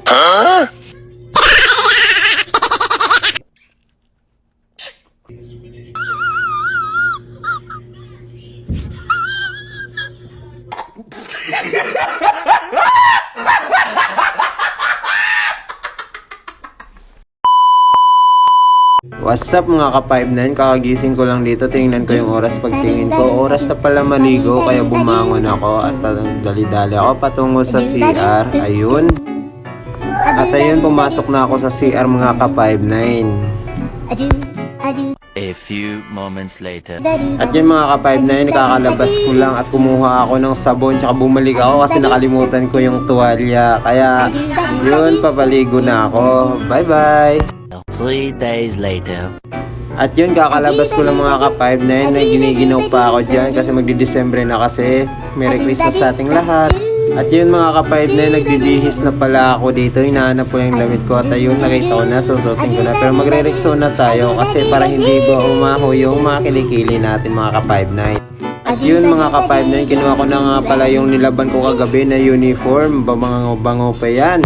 Huh? What's up mga ka-5-9? Kakagising ko lang dito, tingnan ko yung oras. Pagtingin ko, oras na pala maligo, kaya bumangon ako at dali-dali ako patungo sa CR. Ayun. At ayun, pumasok na ako sa CR mga ka-5-9. A few moments later. At yun mga ka-5-9, nakakalabas ko lang at kumuha ako ng sabon tsaka bumalik ako kasi nakalimutan ko yung tuwalya. Kaya yun, papaligo na ako. Bye-bye! 3 days later. At yun, kakalabas ko lang mga ka-5-9 na giniginaw pa ako dyan kasi magdi-Disyembre na kasi. Merry Christmas sa ating lahat. At yun mga ka-5-9, nagbibihis na pala ako dito. Hinahanap ko yung damit ko at ayun, nakita ko na, susutin ko na. Pero magre-rexona tayo kasi para hindi ba umaho yung mga kilikili natin mga ka-5-9. At yun mga ka-5-9, kinuha ko na nga pala yung nilaban ko kagabi na uniform. Bango pa yan.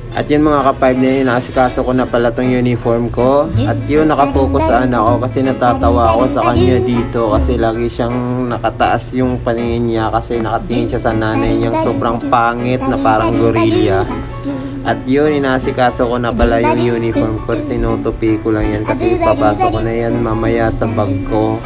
At yun mga ka-5-9, nakasikaso ko na pala tong uniform ko. At yun, nakafocusaan ako kasi natatawa ako sa kanya dito. Kasi lagi siyang nakataas yung paningin niya kasi nakatingin siya sa nanay niyang sobrang pangit na parang gorilla. At yun, inasikaso ko na pala yung uniform ko. Tinutupi ko lang yan kasi papasok ko na yan mamaya sa bag ko.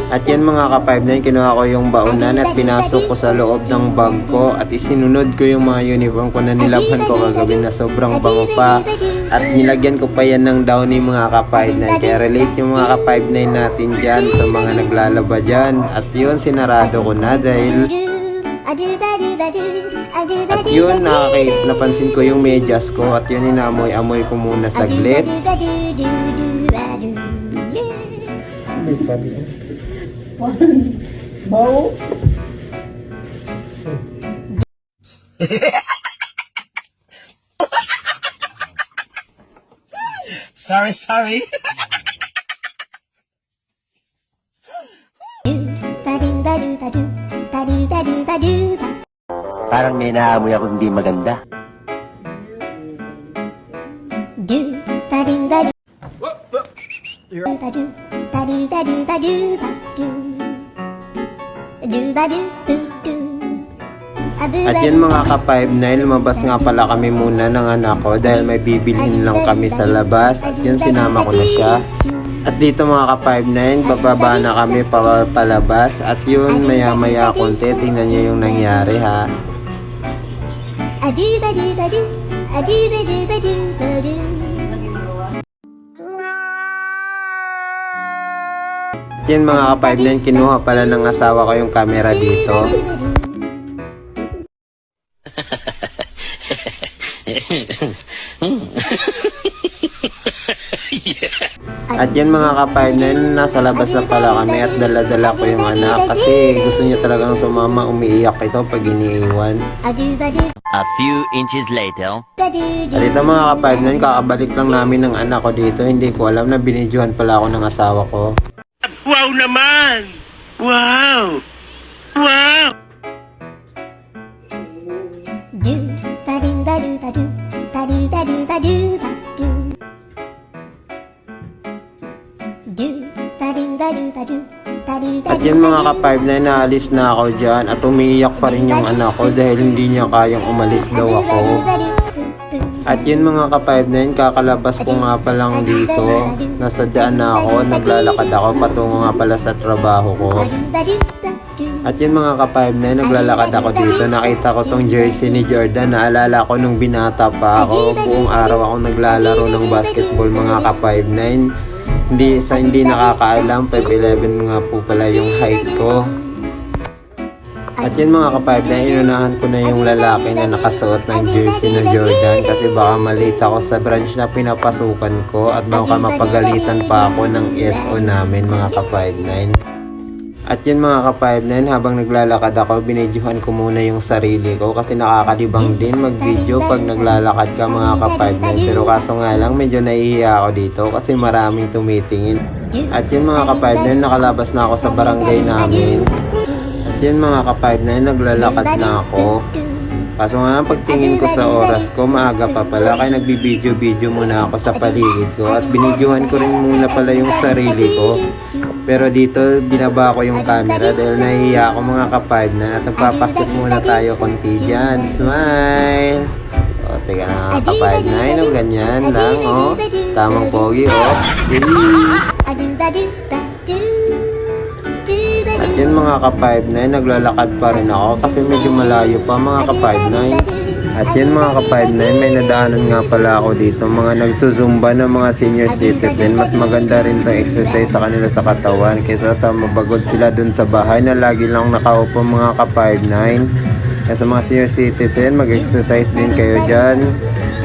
At yan mga ka-5-9, kinuha ko yung baonan at pinasok ko sa loob ng bag ko at isinunod ko yung mga uniform ko na nilabhan ko kagabi na sobrang bango pa at nilagyan ko pa yan ng downy mga ka-5-9, kaya relate yung mga ka-5-9 natin dyan sa mga naglalaba dyan. At yun, sinarado ko na dahil at yun, napansin ko yung medyas ko at yun, inamoy-amoy ko muna saglit. Bau. Sorry. Parang may naamoy ako hindi maganda. At yan mga ka-5-9, lumabas nga pala kami muna ng anak ko dahil may bibilhin lang kami sa labas. At yun, sinama ko na siya. At dito mga ka-5-9, bababa na kami palabas. At yun, maya-maya konti, tingnan nyo yung nangyari ha. At yun mga ka-5-9, kinuha pala ng asawa ko yung camera dito. At yan mga ka-5-9, nasa labas na pala kami at dala-dala ko yung anak kasi gusto niya talagang sumama, umiiyak ito pag iniiwan. A few inches later. At ito mga ka-5-9, kakabalik lang namin ng anak ko dito, hindi ko alam na binidyohan pala ako ng asawa ko. Wow naman! Wow! Wow! At yan mga ka-5-9, naalis na ako dyan at umiiyak pa rin yung anak ko dahil hindi niya kayang umalis daw ako. At yun mga ka-5-9, kakalabas ko nga palang dito. Nasa daan na ako, naglalakad ako patungo nga pala sa trabaho ko. At yun mga ka-5-9, naglalakad ako dito. Nakita ko tong jersey ni Jordan. Naalala ko nung binata pa ako. Buong araw ako naglalaro ng basketball mga ka-5-9. Hindi nakakaalam, 5'11 nga po pala yung height ko. At yun mga ka-5-9, inunahan ko na yung lalaki na nakasuot ng jersey ng Jordan kasi baka malita ako sa branch na pinapasukan ko at baka mapagalitan pa ako ng SO namin mga ka-5-9. At yun mga ka-5-9, habang naglalakad ako, binidyohan ko muna yung sarili ko kasi nakakadibang din mag-video pag naglalakad ka mga ka-5-9. Pero kaso nga lang, medyo nahihiya ako dito kasi maraming tumitingin. At yun mga ka-5-9, nakalabas na ako sa barangay namin. At yun mga ka-5-9, naglalakad na ako. Kaso nga pagtingin ko sa oras ko, maaga pa pala, kaya nagbibideo-video muna ako sa paligid ko. At binidyohan ko rin muna pala yung sarili ko. Pero dito, binaba ko yung camera dahil nahihiya ako mga ka-5-9. At nagpapakit muna tayo konti dyan. Smile! O, teka na ka-5-9, o ganyan lang, o. Tamang pogi, o. At yun mga ka-5-9, naglalakad pa rin ako kasi medyo malayo pa mga ka-5-9. At yun mga ka-5-9, may nadaanan nga pala ako dito, mga nagsusumba ng mga senior citizen. Mas maganda rin itong exercise sa kanila sa katawan kaysa sa mabagod sila dun sa bahay na lagi lang nakaupo mga ka-5-9. Kaya sa mga senior citizen, mag-exercise din kayo dyan.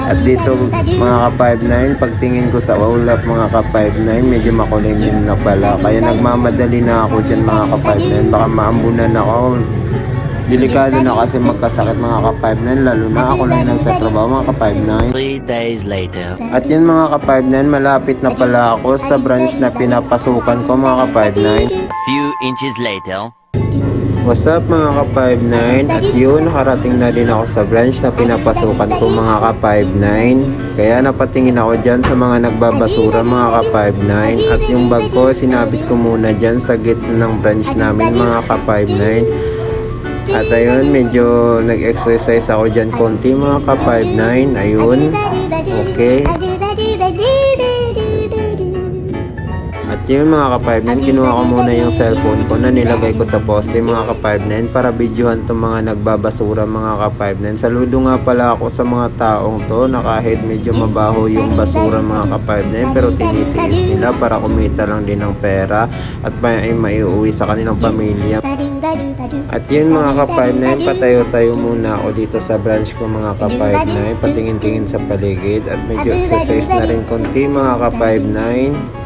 At dito mga ka-5-9, pagtingin ko sa ulap mga ka-5-9, medyo makulimlim na pala. Kaya nagmamadali na ako dyan mga ka-5-9, baka maambunan ako. Delikado na kasi magkasakit mga ka-5-9, lalo na ako lang nagtatrabaho mga ka-5-9. 3 days later. At yun mga ka-5-9, malapit na pala ako sa branch na pinapasukan ko mga ka-5-9. Few inches later. What's up mga ka-5-9? At yun, nakarating na din ako sa branch na pinapasukan ko mga ka-5-9. Kaya napatingin ako dyan sa mga nagbabasura mga ka-5-9. At yung bag ko, sinabit ko muna dyan sa gitna ng branch namin mga ka-5-9. At ayun, medyo nag-exercise ako dyan konti mga ka-5-9. Ayun, okay. At yun mga ka-5-9, kinuha ko muna yung cellphone ko na nilagay ko sa poste mga ka-5-9 para videohan itong mga nagbabasura mga ka-5-9. Saludo nga pala ako sa mga taong to na kahit medyo mabaho yung basura mga ka-5-9 pero tinitiis nila para kumita lang din ng pera at maiuwi sa kanilang pamilya. At yun mga ka-5-9, patayo-tayo muna ako dito sa branch ko mga ka-5-9, patingin-tingin sa paligid at medyo exercise na rin konti mga ka-5-9.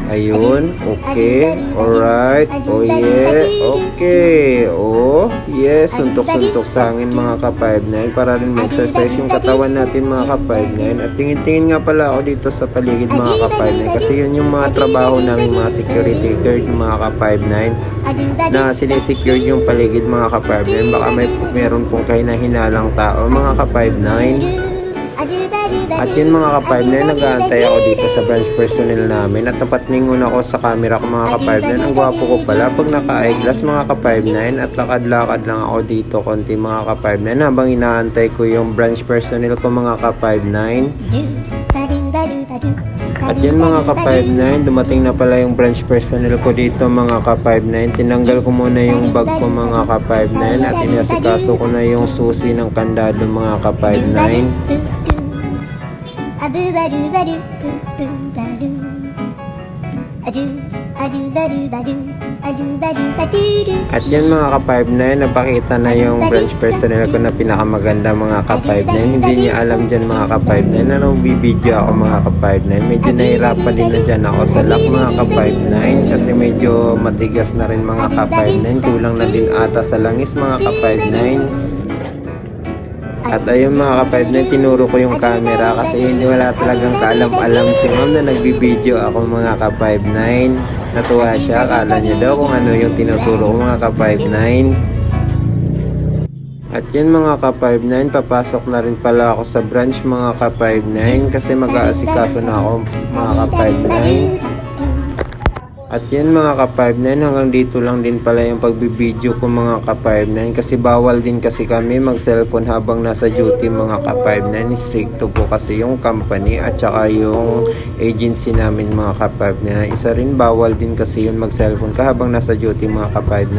Ayun, okay, alright, oh yeah, okay, oh yes, suntok-suntok sa hangin mga ka-5-9 para rin mag-exercise yung katawan natin mga ka-5-9. At tingin-tingin nga pala ako dito sa paligid mga ka-5-9 kasi yun yung mga trabaho namin mga security guard mga ka-5-9 na sinisecure yung paligid mga ka-5-9. Baka meron pong kahina-hinalang tao mga ka-5-9. At yun mga ka-5-9, nag-aantay ako dito sa branch personnel namin at napatingin ako sa camera ko mga ka-5-9. Ang gwapo ko pala pag naka-eyeglass mga ka-5-9 at lakad-lakad lang ako dito konti mga ka-5-9 habang inaantay ko yung branch personnel ko mga ka-5-9. At yun mga ka-5-9, dumating na pala yung branch personnel ko dito mga ka-5-9. Tinanggal ko muna yung bag ko mga ka-5-9 at inasikaso ko na yung susi ng kandado mga ka-5-9. At yan mga ka-5-9, napakita na yung branch personnel ko na pinakamaganda mga ka-5-9. Hindi niya alam dyan mga ka-5-9 na nabibideo ako mga ka-5-9. Medyo nahirapan din na dyan ako sa lock mga ka-5-9 kasi medyo matigas na rin mga ka-5-9. Kulang na din ata sa langis mga ka-5-9. At ayun mga ka-5-9, tinuro ko yung camera kasi hindi wala talagang kaalam-alam si ma'am na nagbibideo ako mga ka-5-9. Natuwa siya, akala niya daw kung ano yung tinuturo ko mga ka-5-9. At yun mga ka-5-9, papasok na rin pala ako sa branch mga ka-5-9 kasi mag-aasikaso na ako mga ka-5-9. At yun mga ka-5-9, hanggang dito lang din pala yung pagbibideo ko mga ka-5-9 kasi bawal din kasi kami mag-cellphone habang nasa duty mga ka-5-9. Stricto po kasi yung company at saka yung agency namin mga ka-5-9. Isa rin bawal din kasi yun mag-cellphone ka habang nasa duty mga ka-5-9.